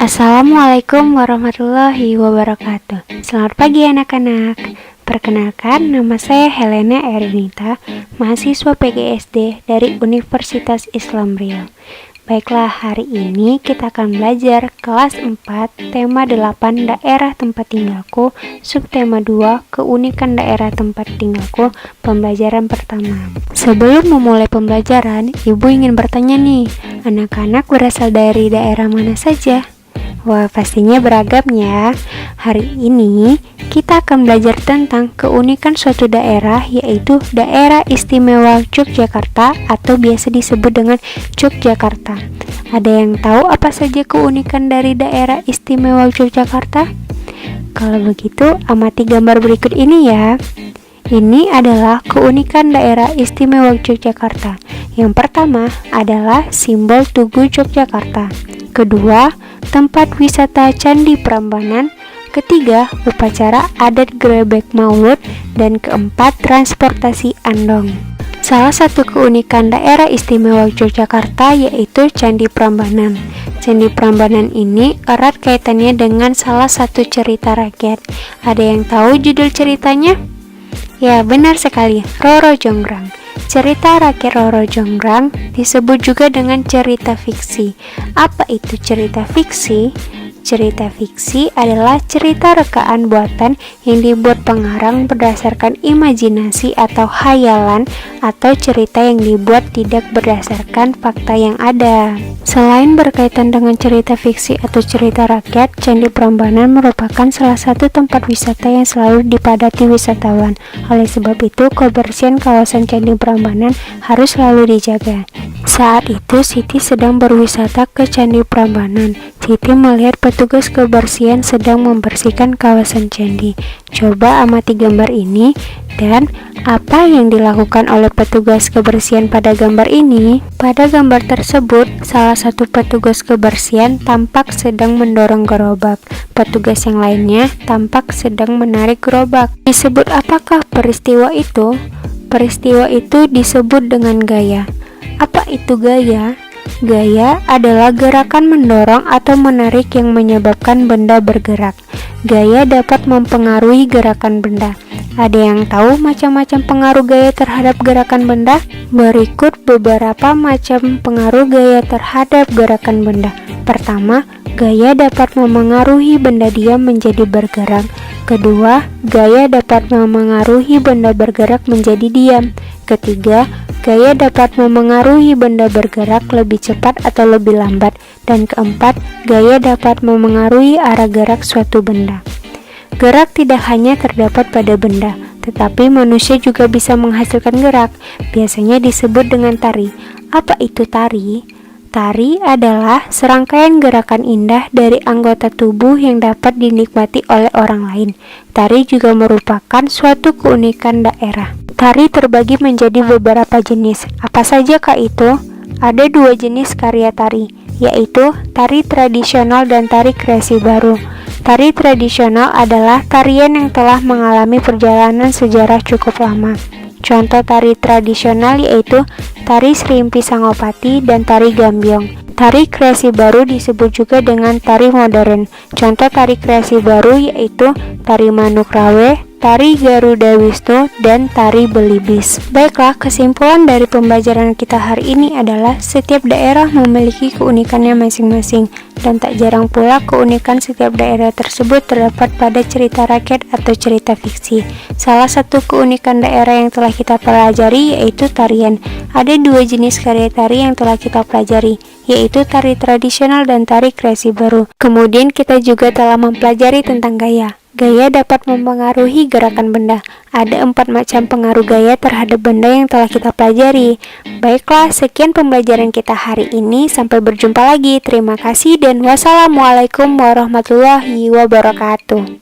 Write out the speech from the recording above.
Assalamualaikum warahmatullahi wabarakatuh. Selamat pagi anak-anak. Perkenalkan, nama saya Helena Erinita, mahasiswa PGSD dari Universitas Islam Riau. Baiklah, hari ini kita akan belajar kelas 4, tema 8, daerah tempat tinggalku, subtema 2, keunikan daerah tempat tinggalku, pembelajaran pertama. Sebelum memulai pembelajaran, Ibu ingin bertanya nih, anak-anak berasal dari daerah mana saja? Wah, pastinya beragam ya. Hari ini kita akan belajar tentang keunikan suatu daerah, yaitu Daerah Istimewa Yogyakarta atau biasa disebut dengan Yogyakarta. Ada yang tahu apa saja keunikan dari Daerah Istimewa Yogyakarta? Kalau begitu, amati gambar berikut ini ya. Ini adalah keunikan Daerah Istimewa Yogyakarta. Yang pertama adalah simbol Tugu Yogyakarta. Kedua, tempat wisata Candi Prambanan. Ketiga, upacara adat Grebek Maulud. Dan keempat, transportasi andong. Salah satu keunikan Daerah Istimewa Yogyakarta yaitu Candi Prambanan. Candi Prambanan ini erat kaitannya dengan salah satu cerita rakyat. Ada yang tahu judul ceritanya? Ya, benar sekali, Roro Jonggrang. Cerita rakyat Roro Jonggrang disebut juga dengan cerita fiksi. Apa itu cerita fiksi? Cerita fiksi adalah cerita rekaan buatan yang dibuat pengarang berdasarkan imajinasi atau khayalan, atau cerita yang dibuat tidak berdasarkan fakta yang ada. Selain berkaitan dengan cerita fiksi atau cerita rakyat, Candi Prambanan merupakan salah satu tempat wisata yang selalu dipadati wisatawan. Oleh sebab itu, kebersihan kawasan Candi Prambanan harus selalu dijaga. Saat itu, Siti sedang berwisata ke Candi Prambanan. Siti melihat petugas kebersihan sedang membersihkan kawasan candi. Coba amati gambar ini dan apa yang dilakukan oleh petugas kebersihan pada gambar ini. Pada gambar tersebut, salah satu petugas kebersihan tampak sedang mendorong gerobak. Petugas yang lainnya tampak sedang menarik gerobak. Disebut apakah peristiwa itu? Peristiwa itu disebut dengan gaya. Apa itu gaya? Gaya adalah gerakan mendorong atau menarik yang menyebabkan benda bergerak. Gaya dapat mempengaruhi gerakan benda. Ada yang tahu macam-macam pengaruh gaya terhadap gerakan benda? Berikut beberapa macam pengaruh gaya terhadap gerakan benda. Pertama, gaya dapat memengaruhi benda diam menjadi bergerak. Kedua, gaya dapat memengaruhi benda bergerak menjadi diam. Ketiga, gaya dapat memengaruhi benda bergerak lebih cepat atau lebih lambat. Dan keempat, gaya dapat memengaruhi arah gerak suatu benda. Gerak tidak hanya terdapat pada benda, tetapi manusia juga bisa menghasilkan gerak. Biasanya disebut dengan tari. Apa itu tari? Tari adalah serangkaian gerakan indah dari anggota tubuh yang dapat dinikmati oleh orang lain. Tari juga merupakan suatu keunikan daerah. Tari terbagi menjadi beberapa jenis. Apa saja kah itu? Ada dua jenis karya tari, yaitu tari tradisional dan tari kreasi baru. Tari tradisional adalah tarian yang telah mengalami perjalanan sejarah cukup lama. Contoh tari tradisional yaitu tari Srimpi Sangopati dan tari Gambyong. Tari kreasi baru disebut juga dengan tari modern. Contoh tari kreasi baru yaitu tari Manuk Rawe, tari Garuda Wisnu, dan tari Belibis. Baiklah, kesimpulan dari pembelajaran kita hari ini adalah setiap daerah memiliki keunikannya masing-masing, dan tak jarang pula keunikan setiap daerah tersebut terdapat pada cerita rakyat atau cerita fiksi. Salah satu keunikan daerah yang telah kita pelajari yaitu tarian. Ada dua jenis karya tari yang telah kita pelajari, yaitu tari tradisional dan tari kreasi baru. Kemudian kita juga telah mempelajari tentang gaya. Gaya dapat mempengaruhi gerakan benda. Ada 4 macam pengaruh gaya terhadap benda yang telah kita pelajari. Baiklah, sekian pembelajaran kita hari ini. Sampai berjumpa lagi. Terima kasih dan wassalamualaikum warahmatullahi wabarakatuh.